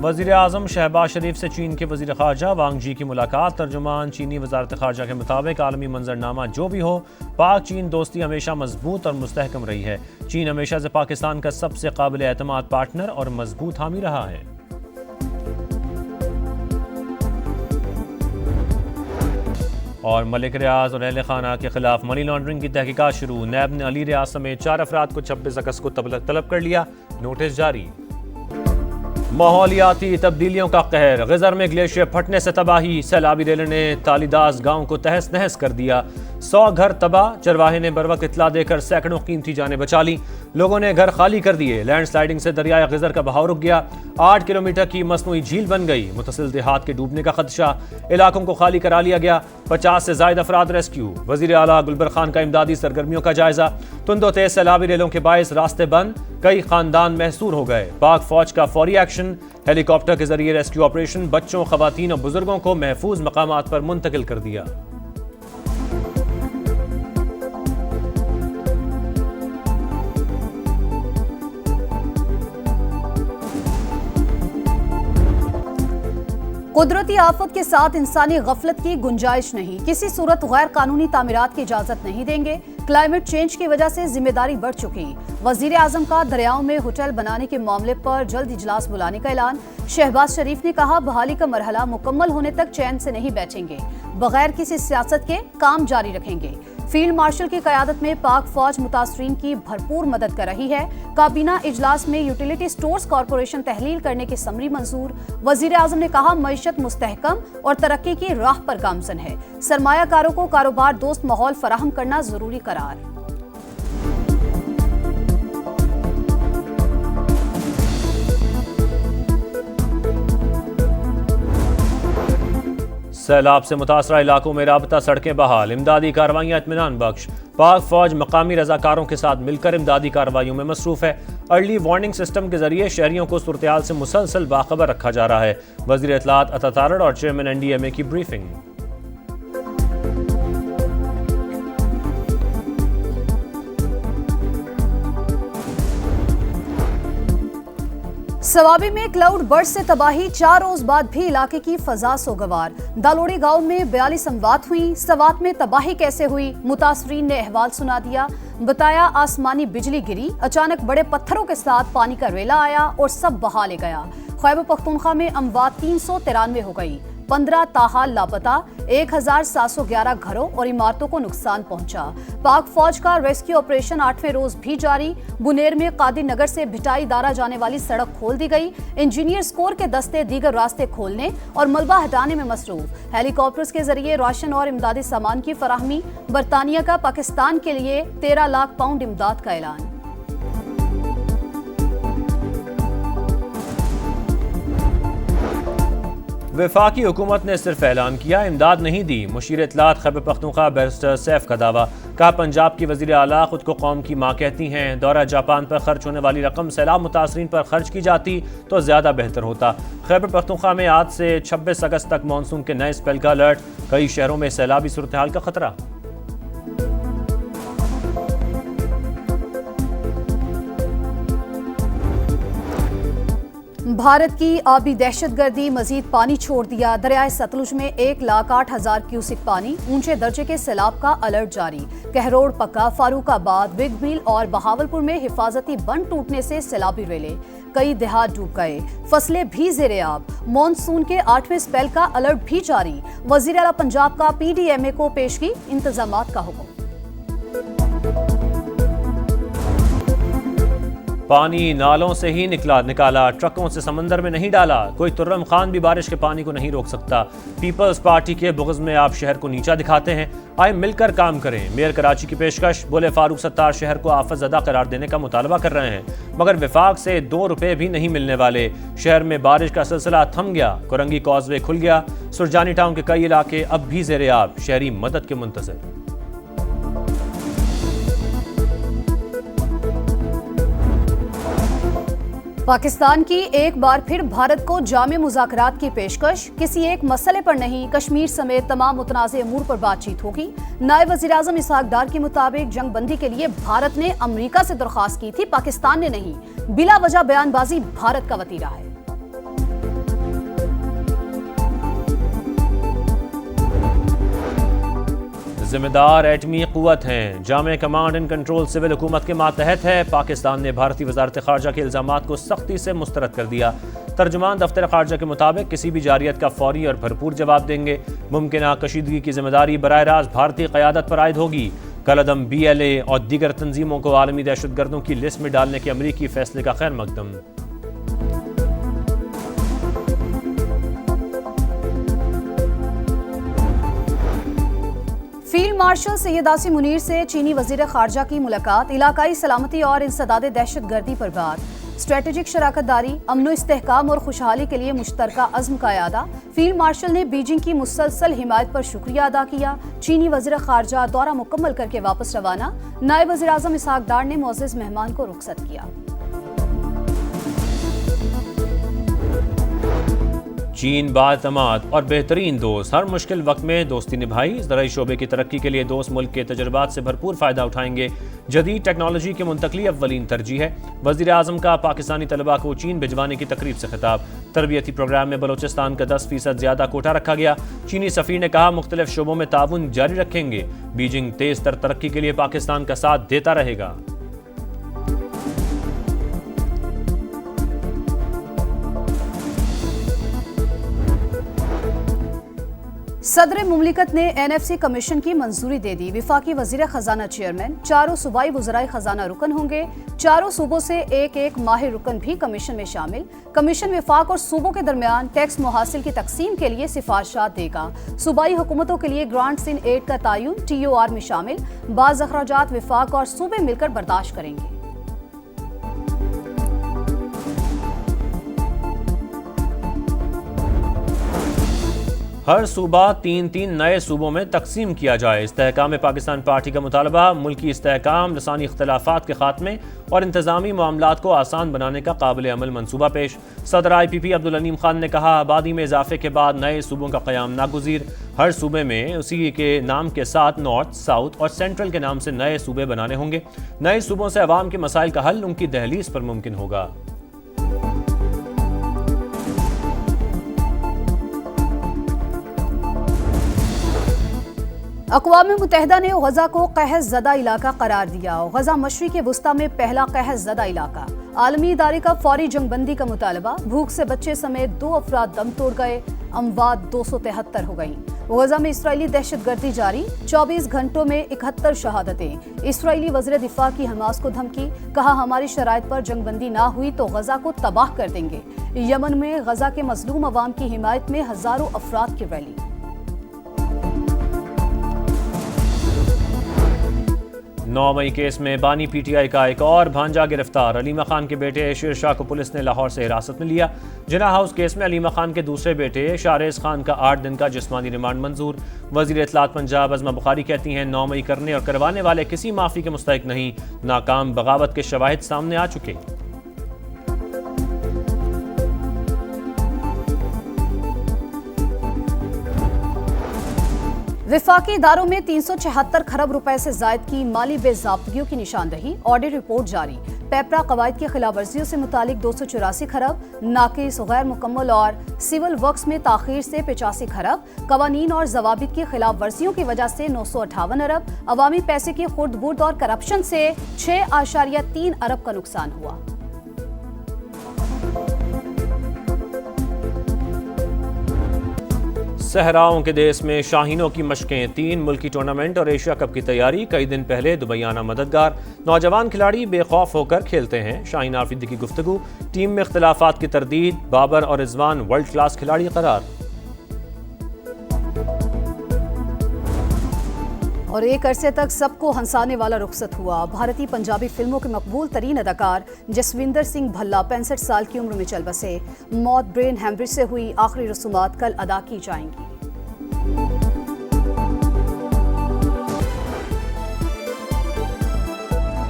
वज़ीर आज़म शहबाज शरीफ से चीन के वज़ीर ख़ारजा वांग जी की मुलाकात। तर्जुमान चीनी वज़ारत ख़ारजा के मुताबिक आलमी मंजरनामा जो भी हो, पाक चीन दोस्ती हमेशा मजबूत और मुस्तहकम रही है। चीन हमेशा से पाकिस्तान का सबसे काबिल एतमाद पार्टनर और मजबूत हामी रहा है। और मलिक रियाज और अहले खाना के खिलाफ मनी लॉन्ड्रिंग की तहकीकात शुरू। नैब ने अली रियाज समेत 4 अफराद को 26 अगस्त को तलब कर लिया। नोटिस जारी। माहौलियाती तब्दीलियों का कहर। गिजर में ग्लेशियर फटने से तबाही। सैलाबी रेल ने तालीदास गांव को तहस नहस कर दिया। 100 घर तबाह। चरवाहे ने बरवक्त इत्तला देकर सैकड़ों कीमती जानें बचा ली। लोगों ने घर खाली कर दिए। लैंडस्लाइडिंग से दरियाए गिजर का बहाव रुक गया। 8 किलोमीटर की मसनूई झील बन गई। मुतसिल देहात के डूबने का खदशा। इलाकों को खाली करा लिया गया। 50 से ज्यादा अफराद रेस्क्यू। वजीर आला गुलबर खान का इमदादी सरगर्मियों का जायजा। तुंदो तेज सैलाबी रेलों के बायस रास्ते बंद। कई खानदान महसूर हो गए। पाक फौज का फौरी एक्शन। हेलीकॉप्टर के जरिए रेस्क्यू ऑपरेशन। बच्चों, खवातीन और बुजुर्गों को महफूज मकामात पर मुंतकिल कर दिया। कुदरती आफत के साथ इंसानी गफलत की गुंजाइश नहीं। किसी सूरत गैर कानूनी तामीरात की इजाजत नहीं देंगे। क्लाइमेट चेंज की वजह से जिम्मेदारी बढ़ चुकी। वजीर आजम का दरियाओं में होटल बनाने के मामले पर जल्द इजलास बुलाने का ऐलान। शहबाज शरीफ ने कहा, बहाली का मरहला मुकम्मल होने तक चैन से नहीं बैठेंगे। बगैर किसी सियासत के काम जारी रखेंगे। फील्ड मार्शल की क़यादत में पाक फौज मुतासरीन की भरपूर मदद कर रही है। काबीना इजलास में यूटिलिटी स्टोर्स कॉरपोरेशन तहलील करने की समरी मंजूर। वजीर आजम ने कहा, मईशत मुस्तहकम और तरक्की की राह पर गामजन है। सरमायाकारों को कारोबार दोस्त माहौल फराहम करना जरूरी करार। सैलाब से मुतासरा इलाकों में राबता सड़कें बहाल। इमदादी कार्रवाइयाँ इत्मीनान बख्श। पाक फौज मकामी रजाकारों के साथ मिलकर इमदादी कार्रवाइयों में मसरूफ है। अर्ली वार्निंग सिस्टम के जरिए शहरियों को सूरत-ए-हाल से मुसलसल बाखबर रखा जा रहा है। वज़ीर इत्तलात अता तारड़ और चेयरमैन NDMA की ब्रीफिंग। सवाबी में क्लाउड बर्स्ट से तबाही। 4 रोज बाद भी इलाके की फजा सोगवार। दालोड़ी गांव में 42 अमवात हुई। सवात में तबाही कैसे हुई, मुतासरीन ने अहवाल सुना दिया। बताया, आसमानी बिजली गिरी, अचानक बड़े पत्थरों के साथ पानी का रेला आया और सब बहा ले गया। खैबर पख्तूनख्वा में अमवात 393 हो गई। 15 ताहाल लापता। 1711 घरों और इमारतों को नुकसान पहुंचा। पाक फौज का रेस्क्यू ऑपरेशन 8वें रोज भी जारी। बुनेर में कादिर नगर से भिटाई दारा जाने वाली सड़क खोल दी गई। इंजीनियर स्कोर के दस्ते दीगर रास्ते खोलने और मलबा हटाने में मसरूफ। हेलीकॉप्टर्स के जरिए राशन और इमदादी सामान की फराहमी। बरतानिया का पाकिस्तान के लिए 13 लाख पाउंड इमदाद का ऐलान। वफाकी हुकूमत ने सिर्फ ऐलान किया, इमदाद नहीं दी। मुशीर इत्तलात खैबर पख्तूनख्वा बैरिस्टर सैफ का दावा। कहा, पंजाब की वज़ीर आला खुद को कौम की माँ कहती हैं। दौरा जापान पर खर्च होने वाली रकम सैलाब मुतासरीन पर खर्च की जाती तो ज़्यादा बेहतर होता। खैबर पख्तूनख्वा में आज से 26 अगस्त तक मानसून के नए स्पेल का अलर्ट। कई शहरों में सैलाबी सूरत हाल का खतरा। भारत की आबी दहशतगर्दी मजीद पानी छोड़ दिया। दरियाए सतलुज में 1,08,000 क्यूसिक पानी। ऊंचे दर्जे के सैलाब का अलर्ट जारी। कहरोड़, पक्का, फारूकाबाद, बिग मिल और बहावलपुर में हिफाजती बंद टूटने से सैलाबी रेले। कई देहात डूब गए। फसलें भी ज़ेरे-आब। मॉनसून के 8वें स्पेल का अलर्ट भी जारी। वज़ीर आला पंजाब का PDMA को पेशगी इंतजामात का हुक्म। पानी नालों से ही निकाला, ट्रकों से समंदर में नहीं डाला। कोई तुर्रम खान भी बारिश के पानी को नहीं रोक सकता। पीपल्स पार्टी के बुग़्ज़ में आप शहर को नीचा दिखाते हैं। आए मिलकर काम करें। मेयर कराची की पेशकश। बोले, फारूक सत्तार शहर को आफत ज़दा करार देने का मुतालबा कर रहे हैं, मगर विफाक से 2 रुपए भी नहीं मिलने वाले। शहर में बारिश का सिलसिला थम गया। कोरंगी कॉजवे खुल गया। सुरजानी टाउन के कई इलाके अब भी ज़ेरे-आब। शहरी मदद के मुंतज़िर। पाकिस्तान की एक बार फिर भारत को जामे मुज़ाकरात की पेशकश। किसी एक मसले पर नहीं, कश्मीर समेत तमाम मुतनाज़ अमूर पर बातचीत होगी। नायब वज़ीर आज़म इसहाक डार के मुताबिक जंग बंदी के लिए भारत ने अमरीका से दरख्वास्त की थी, पाकिस्तान ने नहीं। बिला वजह बयानबाजी भारत का वतीरा है। जिम्मेदार एटमी क़ुव्वत हैं। जामे कमांड एंड कंट्रोल सिविल हुकूमत के मातहत है। पाकिस्तान ने भारतीय वजारत खारजा के इल्ज़ामात को सख्ती से मुस्तरद कर दिया। तर्जुमान दफ्तर खारजा के मुताबिक किसी भी जारियत का फौरी और भरपूर जवाब देंगे। मुमकिन कशीदगी की जिम्मेदारी बराह रास्त भारतीय क़यादत पर आयद होगी। कलअदम BLA और दीगर तंजीमों को आलमी दहशतगर्दों की लिस्ट में डालने के अमरीकी फैसले का खैर मकदम। फील्ड मार्शल सैयद आसिम मुनीर से चीनी वजीर खारजा की मुलाकात। इलाकाई सलामती और इंसदाद दहशतगर्दी पर बात। स्ट्रेटेजिक शराकत दारी, अमनो इस्तेहकाम और खुशहाली के लिए मुश्तरका अज़्म का इरादा। फील्ड मार्शल ने बीजिंग की मुसलसल हिमायत पर शुक्रिया अदा किया। चीनी वज़ीर खारजा दौरा मुकम्मल करके वापस रवाना। नायब वज़ीर आज़म इसहाक डार ने मुअज़्ज़ज़ मेहमान को रुखसत किया। चीन बातमाद और बेहतरीन दोस्त, हर मुश्किल वक्त में दोस्ती निभाई। ज़राई शोबे की तरक्की के लिए दोस्त मुल्क के तजुर्बात से भरपूर फ़ायदा उठाएंगे। जदीद टेक्नोलॉजी की मुंतकली अव्वलीन तरजीह है। वज़ीर आज़म का पाकिस्तानी तलबा को चीन भिजवाने की तकरीब से खिताब। तरबियती प्रोग्राम में बलोचिस्तान का 10% ज़्यादा कोटा रखा गया। चीनी सफ़ीर ने कहा मुख्तलिफ शोबों में ताउन जारी रखेंगे। बीजिंग तेज़ तर तरक्की के लिए पाकिस्तान का साथ देता रहेगा। सदर मुमलिकत ने NFC कमीशन की मंजूरी दे दी। विफाकी वजीर खजाना चेयरमैन, चारों सूबाई वज़राए खजाना रुकन होंगे। चारों सूबों से एक एक माहिर रुकन भी कमीशन में शामिल। कमीशन विफाक और सूबों के दरमियान टैक्स मुहासिल की तकसीम के लिए सिफारिशात देगा। सूबाई हुकूमतों के लिए ग्रांट्स इन एड का तयन TOR में शामिल। बाज़ अखराजात विफाक और सूबे मिलकर बर्दाश्त करेंगे। हर सूबा 3-3 नए सूबों में तकसीम किया जाए। इस्तेहकाम पाकिस्तान पार्टी का मुतालबा, मुल्की इस्तेहकाम, लसानी इख्तलाफात के खात्मे और इंतजामी मामलात को आसान बनाने का काबिल अमल मनसूबा पेश। सदर IPP अब्दुल अलीम खान ने कहा आबादी में इजाफे के बाद नए सूबों का क़याम नागुज़ीर। हर सूबे में उसी के नाम के साथ नॉर्थ, साउथ और सेंट्रल के नाम से नए सूबे बनाने होंगे। नए सूबों से अवाम के मसाइल का हल उनकी दहलीज पर मुमकिन होगा। अक़वाम मुत्तहिदा ने गज़ा को कहस ज़दा इलाका करार दिया। गज़ा मशरिक़ वुस्ता में पहला कहस ज़दा इलाका। आलमी इदारे का फौरी जंगबंदी का मुतालबा। भूख से बच्चे समेत 2 अफराद दम तोड़ गए। अमवात 273 हो गई। गज़ा में इसराइली दहशतगर्दी जारी। 24 घंटों में 71 शहादतें। इसराइली वज़ीर दिफा की हमास को धमकी। कहा हमारी शराइत पर जंगबंदी ना हुई तो गज़ा को तबाह कर देंगे। यमन में गज़ा के मजलूम अवाम की हिमायत में हज़ारों अफराद की रैली। नौमई केस में बानी PTI का एक और भांजा गिरफ्तार। अलीमा खान के बेटे शेर शाह को पुलिस ने लाहौर से हिरासत में लिया। जिना हाउस केस में अलीमा खान के दूसरे बेटे शारेज खान का 8 दिन का जिस्मानी रिमांड मंजूर। वजीर इत्तलात पंजाब अज़मा बुखारी कहती हैं 9 मई करने और करवाने वाले किसी माफ़ी के मुस्तहिक नहीं। नाकाम बगावत के शवाहिद सामने आ चुके। विफाकी इदारों में 376 खरब रुपए से जायद की माली बेज़ाब्तगियों की निशानदही। ऑडिट रिपोर्ट जारी। पेपरा कवायद की खिलाफ वर्जियों से मुतालिक 284 खरब, नाकिस, गैर मुकम्मल और सिविल वर्क्स में ताखीर से 85 खरब, कवानीन और जवाबित की खिलाफ वर्जियों की वजह से 958 अरब, अवामी पैसे की खुर्द बुर्द और करप्शन से 6.3 अरब का नुकसान हुआ। सहराओं के देश में शाहीनों की मशकें। 3 मुल्की टूर्नामेंट और एशिया कप की तैयारी। कई दिन पहले दुबई आना मददगार। नौजवान खिलाड़ी बेखौफ होकर खेलते हैं। शाहीन आफरीदी की गुफ्तगू। टीम में इख्तलाफात की तरदीद। बाबर और रिजवान वर्ल्ड क्लास खिलाड़ी करार। और एक अरसे तक सबको हंसाने वाला रुखसत हुआ। भारतीय पंजाबी फिल्मों के मकबूल तरीन अदाकार जसविंदर सिंह भल्ला 65 साल की उम्र में चल बसे। मौत ब्रेन हेमरेज से हुई। आखिरी रसूमात कल अदा की जाएंगी।